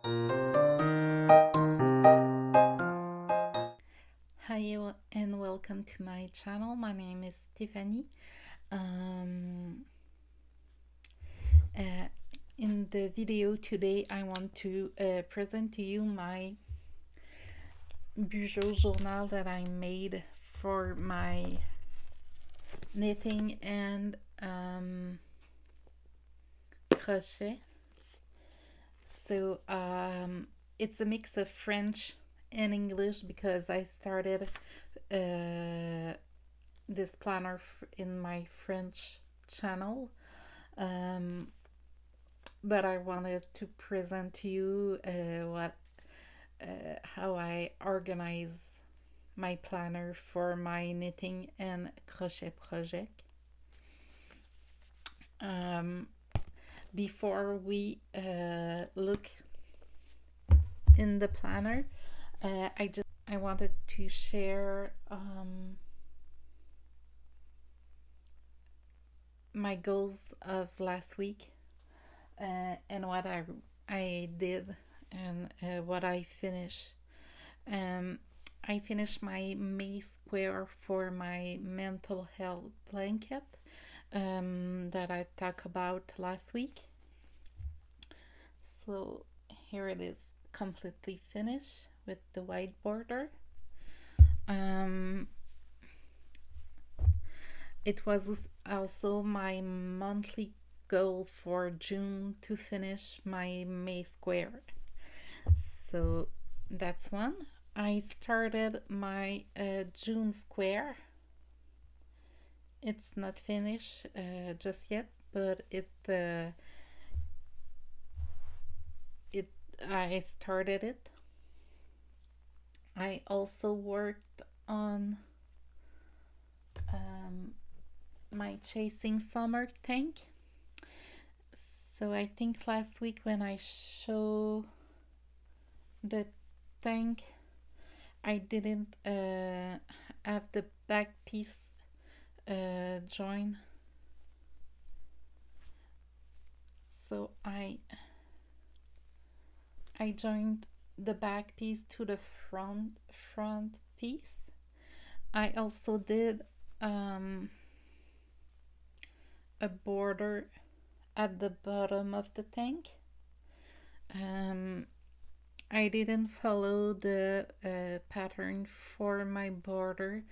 Hi and welcome to my channel. My name is Tiffany. In the video today I want to present to you my Bujo journal that I made for my knitting and crochet. So it's a mix of French and English because I started this planner in my French channel, but I wanted to present to you how I organize my planner for my knitting and crochet project. Before we look in the planner, I wanted to share my goals of last week and what I did and what I finished. I finished my May square for my mental health blanket that I talked about last week. So here it is, completely finished with the white border. It was also my monthly goal for June to finish my May square. So that's one. I started my June square. It's not finished just yet, but I started it. I also worked on my chasing summer tank. So I think last week when I show the tank, I didn't have the back piece join. So I joined the back piece to the front piece. I also did a border at the bottom of the tank. I didn't follow the pattern for my border.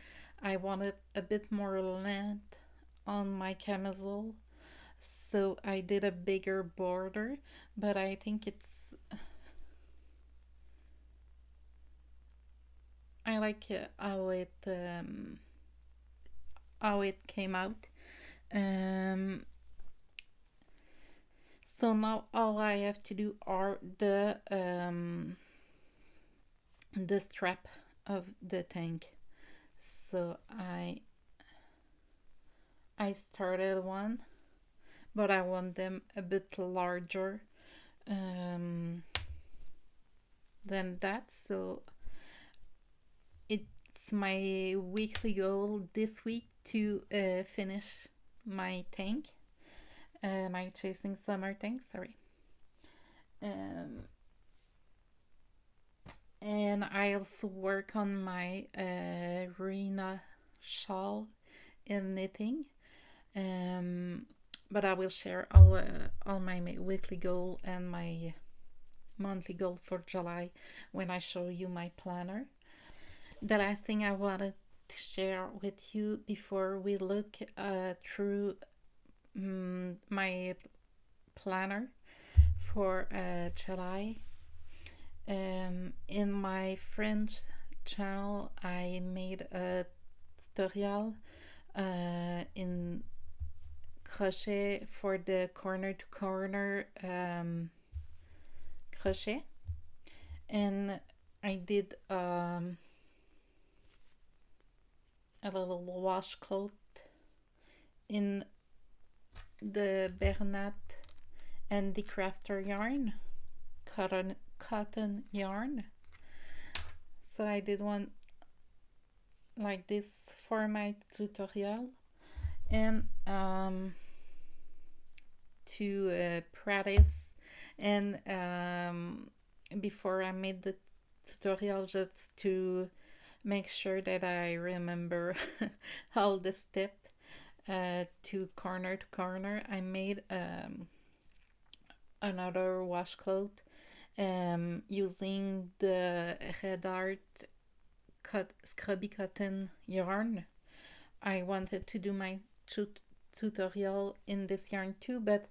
I wanted a bit more length on my camisole, so I did a bigger border, but I think I like how it came out. So now all I have to do are the strap of the tank. So I started one, but I want them a bit larger than that. So it's my weekly goal this week to finish my tank, my chasing summer tank, sorry. And I also work on my Reyna shawl in knitting, but I will share all my weekly goal and my monthly goal for July when I show you my planner. The last thing I wanted to share with you before we look through my planner for July. In my French channel, I made a tutorial in crochet for the corner to corner crochet, and I did a little washcloth in the Bernat and the crafter yarn, cotton yarn. So I did one like this for my tutorial, and to practice and before I made the tutorial, just to make sure that I remember all the steps to corner, I made another washcloth using the Red Art Scrubby Cotton yarn. I wanted to do my tutorial in this yarn too, but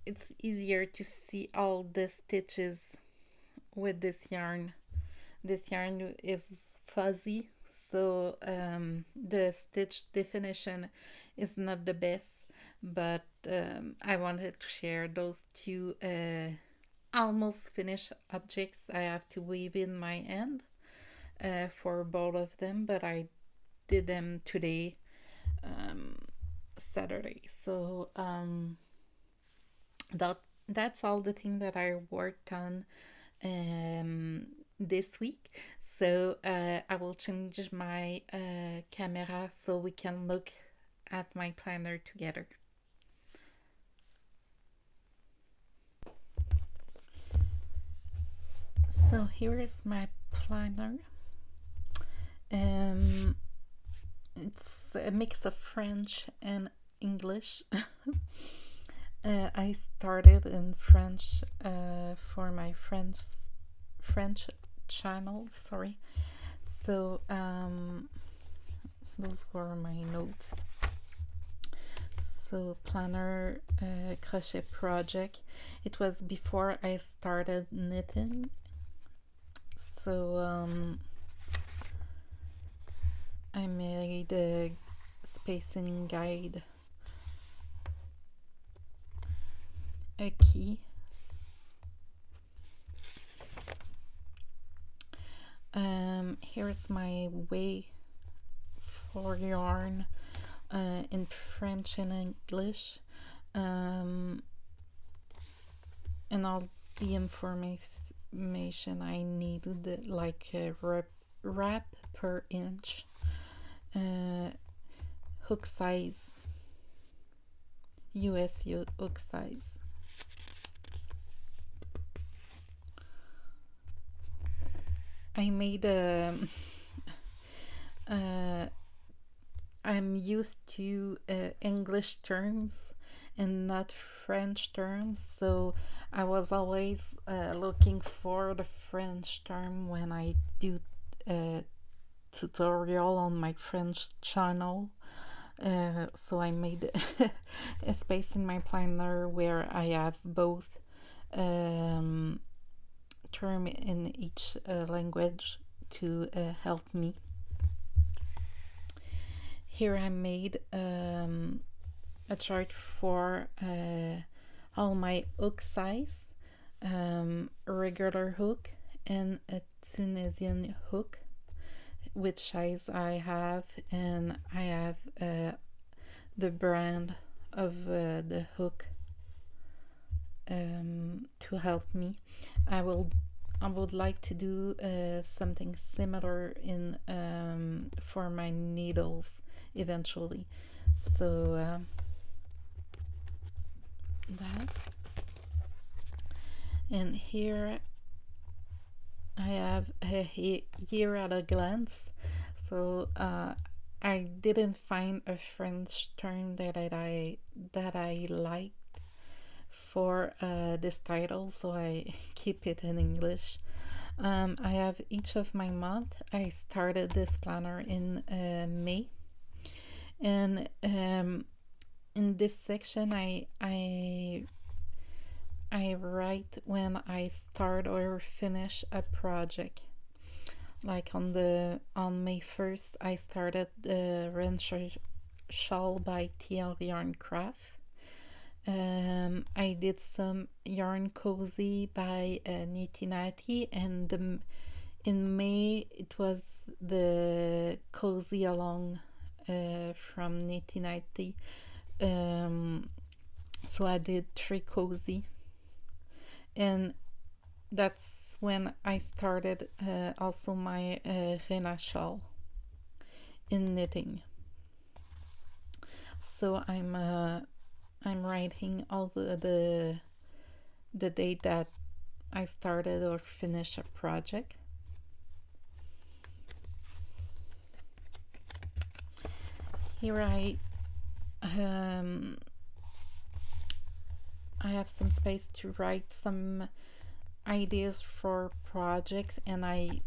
it's easier to see all the stitches with this yarn. This yarn is fuzzy, so the stitch definition is not the best, but I wanted to share those two almost finished objects. I have to weave in my end for both of them, but I did them today, Saturday. So that's all the thing that I worked on this week. So I will change my camera so we can look at my planner together. So here is my planner. It's a mix of French and English. I started in French for my French channel, sorry. So those were my notes. So planner crochet project. It was before I started knitting. So I made a spacing guide, a key, here's my way for yarn in French and English, and all the information I needed, like a wrap per inch, hook size, US hook size. I made I'm used to English terms and not French terms, so I was always looking for the French term when I do a tutorial on my French channel. So I made a space in my planner where I have both term in each language to help me. Here I made a chart for all my hook size, regular hook and a Tunisian hook, which size I have, and I have the brand of the hook to help me. I would like to do something similar in for my needles eventually. So that, and here I have a year at a glance. So I didn't find a French term that I liked for this title, so I keep it in English. I have each of my month. I started this planner in May, and in this section I write when I start or finish a project. Like on May 1st, I started the Rancher Shawl by TL Yarn Craft. I did some Yarn Cozy by Nitty Natty, and in May it was the Cozy Along from Nitty Natty. So I did 3 cozy, and that's when I started also my Reyna shawl in knitting. So I'm writing all the the date that I started or finished a project. Here I have some space to write some ideas for projects, and I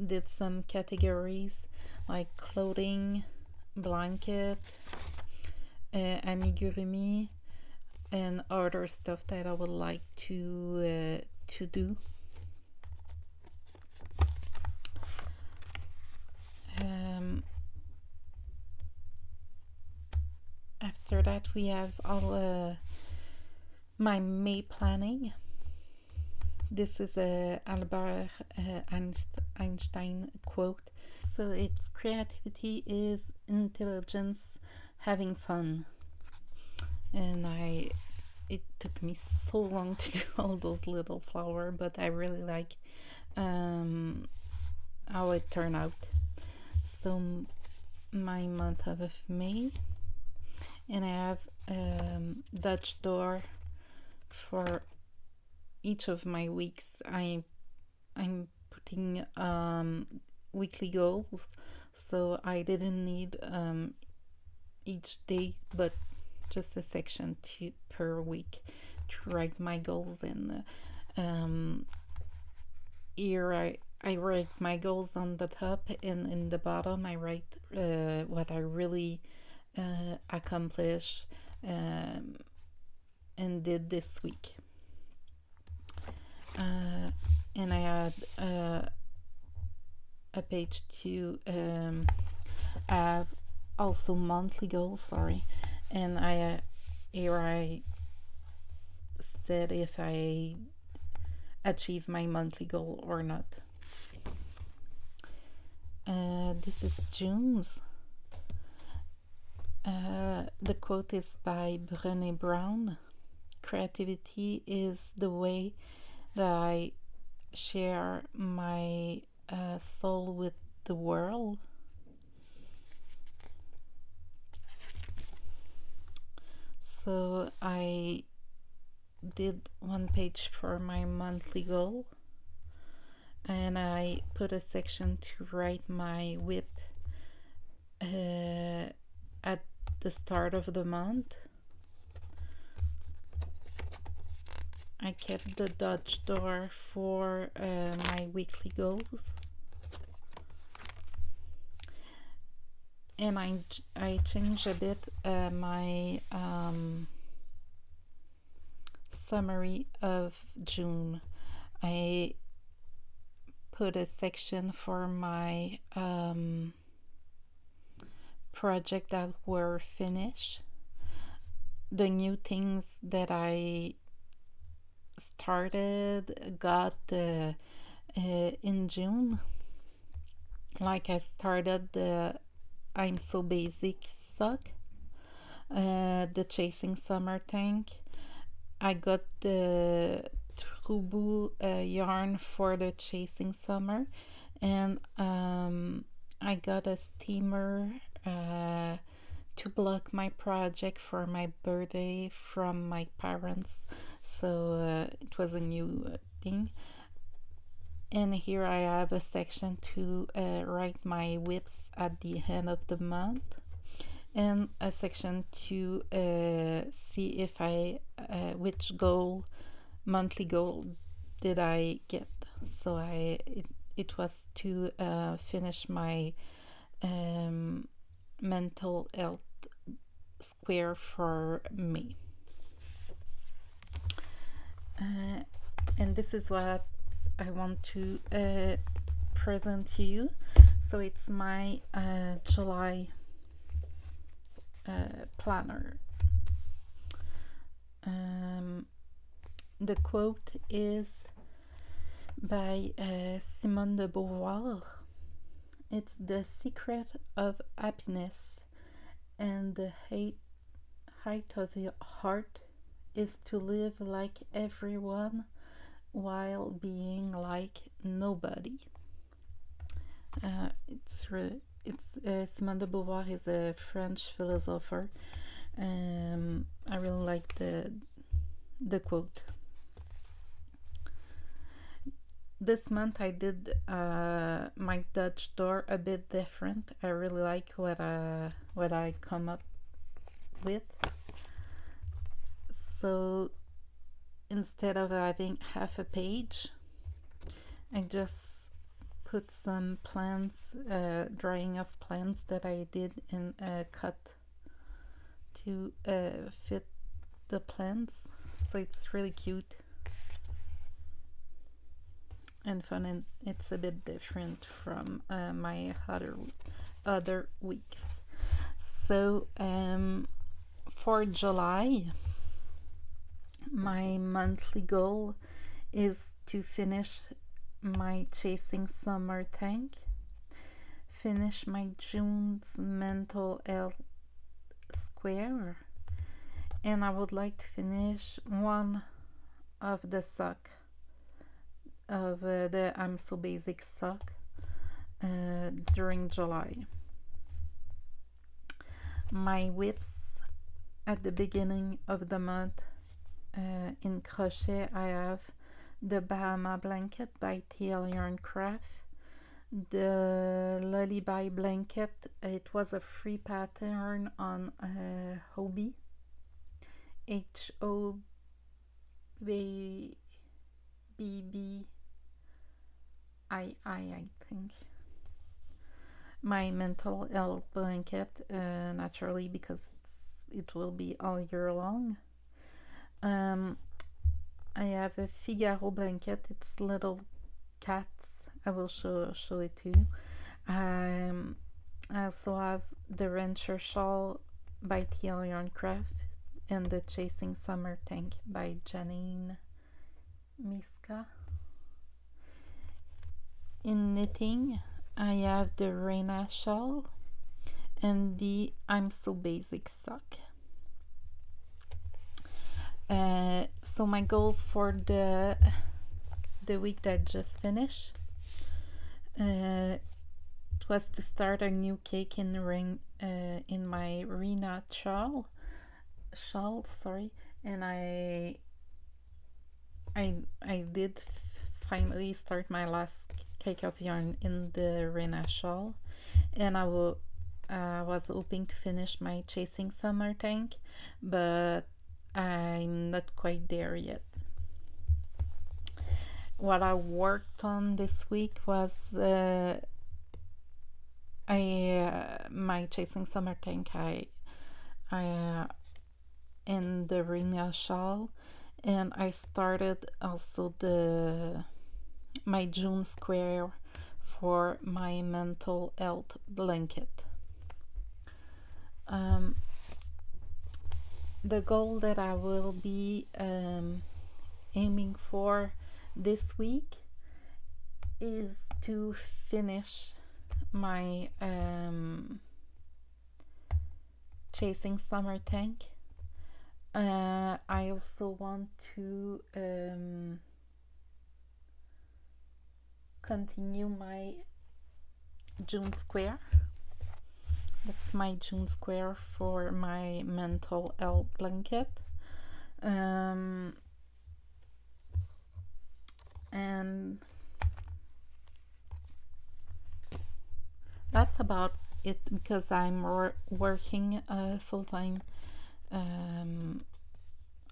did some categories like clothing, blanket, amigurumi, and other stuff that I would like to do. After that, we have all my May planning. This is a Albert Einstein quote. So its creativity is intelligence having fun. And it took me so long to do all those little flowers, but I really like how it turned out. So my month of May, and I have Dutch door for each of my weeks. I'm putting weekly goals, so I didn't need each day, but just a section per week to write my goals. And here I write my goals on the top, and in the bottom I write what I really accomplish and did this week. And I had a page to have also monthly goals, sorry, and here I said if I achieve my monthly goal or not. This is June's. The quote is by Brené Brown. Creativity is the way that I share my soul with the world. So I did one page for my monthly goal, and I put a section to write my whip at the start of the month. I kept the Dutch door for my weekly goals, and I changed a bit my summary of June. I put a section for my project that were finished, the new things that I got in June. Like I started the I'm So Basic sock, the Chasing Summer tank. I got the Trubu yarn for the Chasing Summer, and I got a steamer to block my project for my birthday from my parents, so it was a new thing. And here I have a section to write my whips at the end of the month, and a section to see if I which monthly goal did I get. So it was to finish my mental health square for May. And this is what I want to present to you. So it's my July planner. The quote is by Simone de Beauvoir. It's the secret of happiness and the height of your heart is to live like everyone while being like nobody. Simone de Beauvoir is a French philosopher. I really like the quote. this month I did my Dutch door a bit different. I really like what I come up with. So instead of having half a page, I just put some plants, drawing of plants that I did in cut to fit the plants. So it's really cute and fun, and it's a bit different from my other weeks. So for July, my monthly goal is to finish my Chasing Summer tank, finish my June's mental health square, and I would like to finish one of the sock of the I'm So Basic sock during July. My whips at the beginning of the month, in crochet I have the Bahama Blanket by TL Yarn Craft, the Lullaby Blanket. It was a free pattern on Hobby, I think. My mental health blanket, naturally, because it will be all year long. I have a Figaro blanket. It's little cats. I will show it to you. I also have the Rancher Shawl by TL Yarn Craft and the Chasing Summer Tank by Janine Myska. In knitting, I have the Reyna shawl and the I'm So Basic sock. So my goal for the week that just finished, it was to start a new cake in my Reyna shawl, and I did finally start my last cake of yarn in the Reyna shawl, and I was hoping to finish my Chasing Summer tank, but I'm not quite there yet. What I worked on this week was my Chasing Summer tank. I in the Reyna shawl, and I started also my June square for my mental health blanket. The goal that I will be aiming for this week is to finish my Chasing Summer tank. I also want to continue my June square. That's my June square for my mental health blanket. And that's about it, because I'm working full-time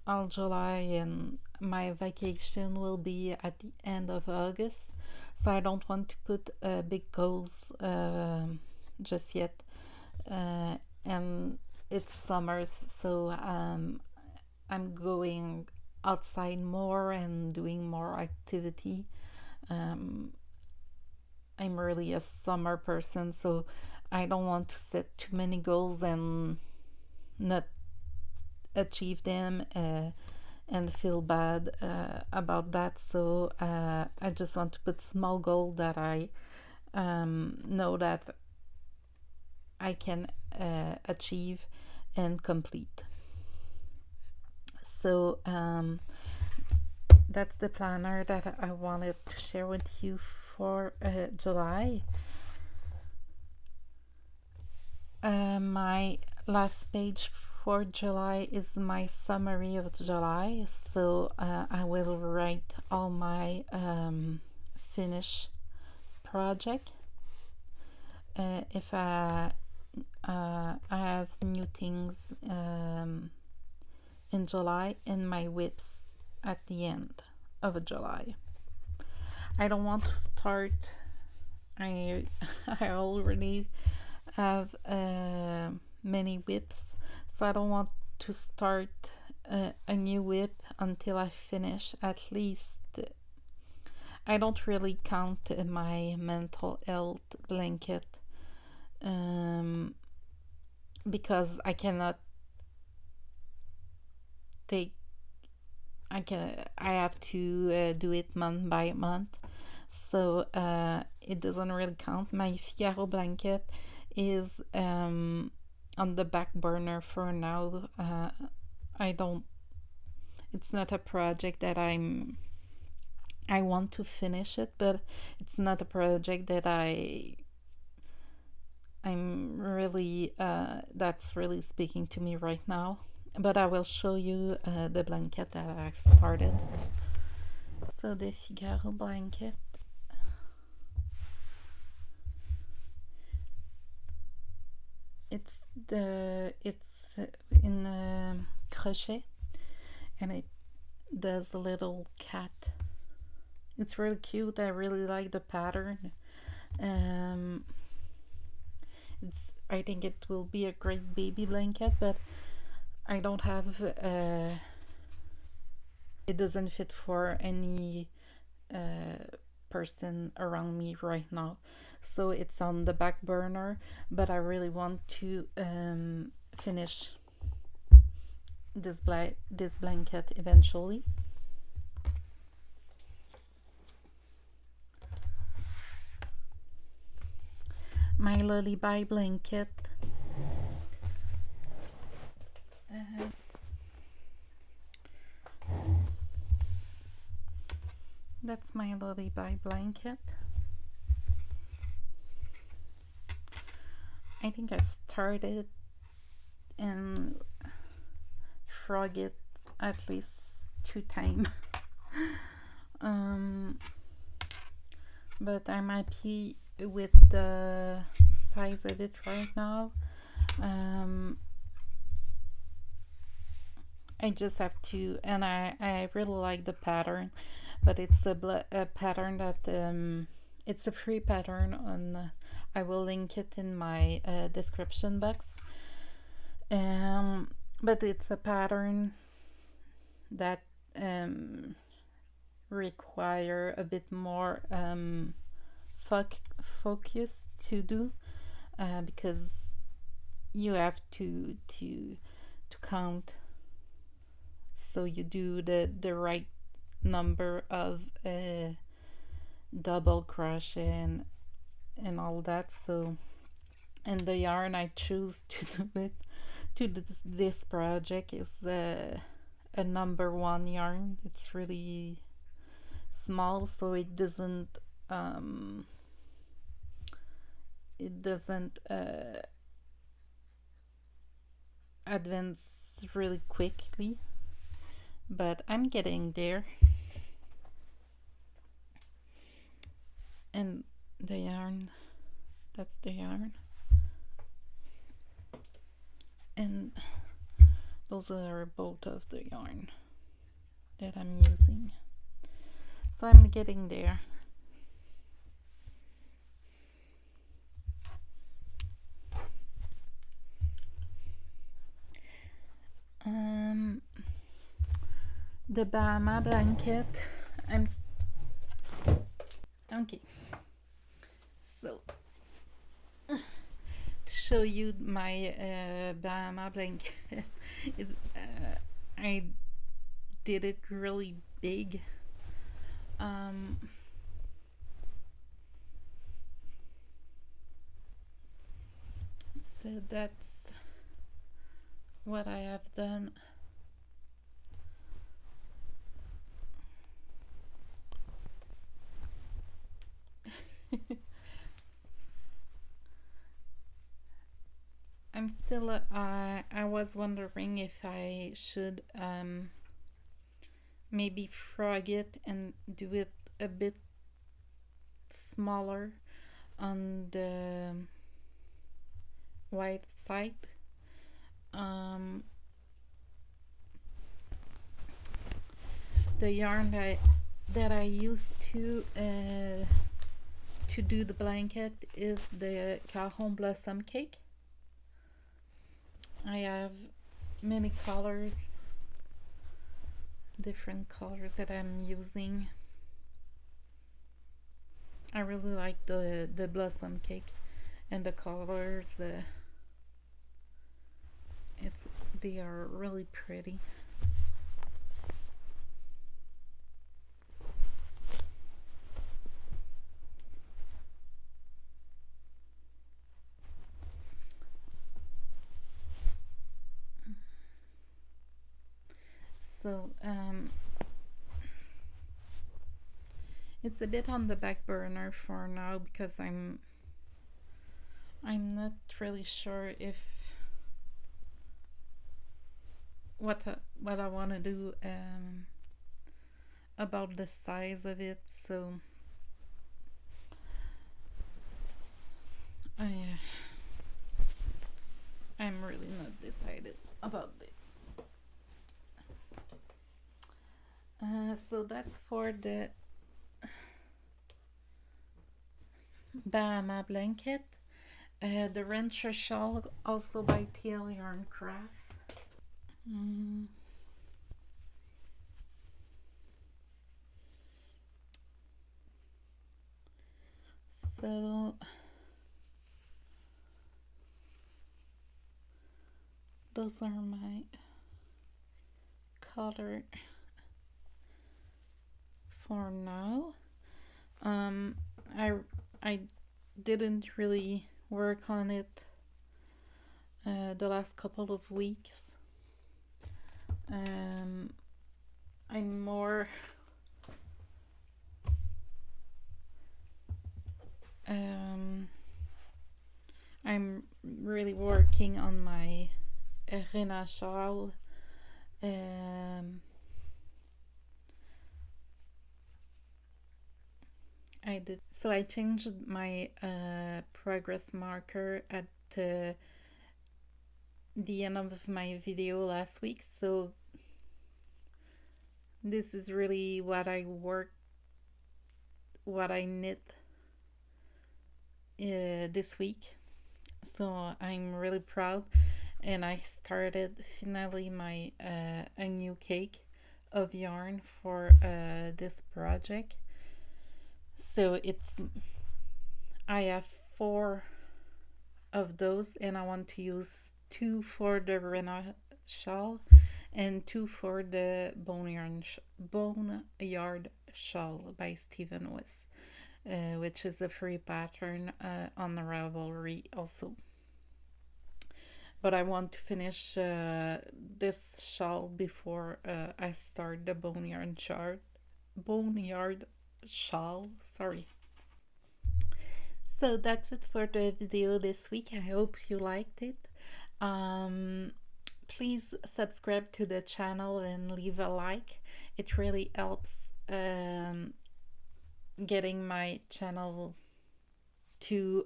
all July, and my vacation will be at the end of August, so I don't want to put big goals just yet. And it's summers, so I'm going outside more and doing more activity. I'm really a summer person, so I don't want to set too many goals and not achieve them and feel bad about that. So I just want to put small goals that I know that I can achieve and complete. So that's the planner that I wanted to share with you for July. My last page for July is my summary of July, so I will write all my finish project. If I have new things in July and my whips at the end of July. I don't want to start. I already have many whips, so I don't want to start a new whip until I finish at least. I don't really count my mental health blanket because I cannot take. I have to do it month by month, so it doesn't really count. My Figaro blanket is on the back burner for now. I don't. It's not a project that I want to finish it, but it's not a project that I'm really that's really speaking to me right now. But I will show you the blanket that I started. So the Figaro blanket. It's in crochet, and it does a little cat. It's really cute. I really like the pattern. I think it will be a great baby blanket, but I don't have it doesn't fit for any person around me right now, so it's on the back burner, but I really want to finish this blanket eventually. My lullaby blanket. That's my lullaby blanket. I think I started and frog it at least 2 times. But I'm happy with the size of it right now. I just have to, and I really like the pattern, but it's a pattern that it's a free pattern on. I will link it in my description box. But it's a pattern that require a bit more focus to do, because you have to count, so you do the right number of double crochet and all that. So, and the yarn I choose to do it to this project is a number 1 yarn. It's really small, so it doesn't advance really quickly, but I'm getting there. And the yarn, that's the yarn, and those are both of the yarn that I'm using, so I'm getting there. The Bahama Blanket. Okay, so to show you my Bahama Blanket, I did it really big. So that's what I have done. I'm still I was wondering if I should maybe frog it and do it a bit smaller on the white side. The yarn that I used to do the blanket is the Caron Blossom Cake. I have many colors, different colors that I'm using. I really like the blossom cake and the colors. They are really pretty. So it's a bit on the back burner for now because I'm not really sure if what I want to do about the size of it. So I'm really not decided about it. So that's for the Bahama Blanket. The Rancher Shawl, also by TL Yarn Craft. So those are my color for now. I didn't really work on it the last couple of weeks. I'm more I'm really working on my Reyna shawl. I changed my progress marker at the end of my video last week, so this is really what I knit this week. So I'm really proud, and I started finally my a new cake of yarn for this project. So I have 4 of those, and I want to use 2 for the Reyna shawl and 2 for the Boneyard shawl by Stephen Wiss, which is a free pattern on the Ravelry also. But I want to finish this shawl before I start the Boneyard shawl. Sorry. So that's it for the video this week. I hope you liked it. Please subscribe to the channel and leave a like. It really helps getting my channel to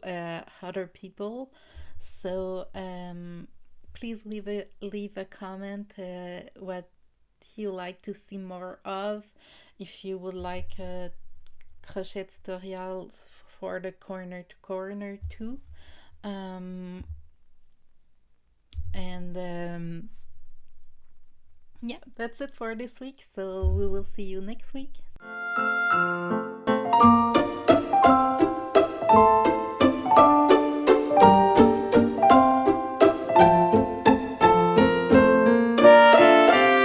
other people. So please leave a comment what you like to see more of. If you would like crochet tutorials for the corner to corner too. Yeah, that's it for this week. So we will see you next week.